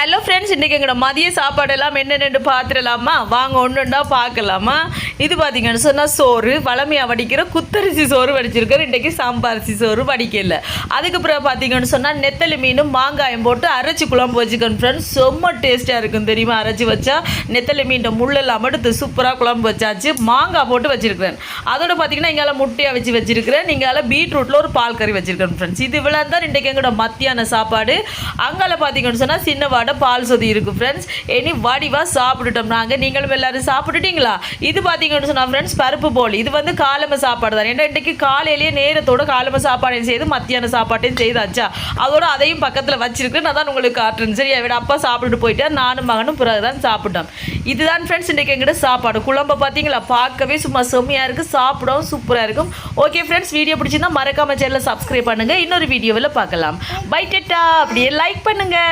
Hello friends, இன்றைக்கி எங்களோட மதிய சாப்பாடெல்லாம் என்னென்னு பார்த்துடலாமா? வாங்க ஒன்றுண்டா பார்க்கலாமா? இது பார்த்தீங்கன்னு சொன்னால் சோறு வளமையாக வடிக்கிற குத்தரிசி சோறு வடிச்சிருக்கோம். இன்றைக்கி சாம்பாரிசி சோறு வடிக்கல. அதுக்கப்புறம் பார்த்தீங்கன்னு சொன்னால் நெத்தலி மீனும் மாங்காயம் போட்டு அரைச்சி குழம்பு வச்சுக்கணும் ஃப்ரெண்ட்ஸ். ரொம்ப டேஸ்ட்டாக இருக்கும் தெரியுமா? அரைச்சி வச்சா நெத்தலி மீன் முள்ளெல்லாம் எடுத்து சூப்பராக குழம்பு வச்சாச்சு. மாங்காய் போட்டு வச்சுருக்கிறேன். அதோட பார்த்தீங்கன்னா இங்கால முட்டையாக வச்சுருக்கிறேன். நீங்கள் பீட்ரூட்டில் ஒரு பால் கறி வச்சுருக்கேன் ஃப்ரெண்ட்ஸ். இது விழா தான் இன்றைக்கி எங்களோட மத்தியான சாப்பாடு. அங்கால பார்த்தீங்கன்னு சொன்னால் சின்ன பால் சொதி இருக்குது ஃப்ரெண்ட்ஸ். இனி வடிவாக சாப்பிட்டுட்டோம் நாங்கள். நீங்களும் எல்லோரும் சாப்பிட்டுட்டீங்களா? இது பார்த்தீங்கன்னு சொன்னால் ஃப்ரெண்ட்ஸ் பருப்பு போல். இது காலம சாப்பாடு தான். ஏன்னா இன்றைக்கு காலையிலேயே நேரத்தோட காலம சாப்பாடையும் செய்து மத்தியான சாப்பாட்டையும் செய்தாச்சா, அதோட அதையும் பக்கத்தில் வச்சிருக்கு. நான் தான் உங்களுக்கு காட்டுறேன். சரியா? விட அப்பா சாப்பிட்டுட்டு போயிட்டா நானும் மகனும் பிறகு தான் சாப்பிட்டோம். இதுதான் ஃப்ரெண்ட்ஸ் இன்றைக்கி எங்கிட்ட சாப்பாடு. குழம்பு பார்த்தீங்களா, பார்க்கவே சும்மா செம்மையாக இருக்குது, சாப்பிடவும் சூப்பராக இருக்கும். ஓகே ஃப்ரெண்ட்ஸ், வீடியோ பிடிச்சிருந்தா மறக்காம சேனலை சப்ஸ்கிரைப் பண்ணுங்கள். இன்னொரு வீடியோவில் பார்க்கலாம். By theta. அப்படியே லைக் பண்ணுங்கள்.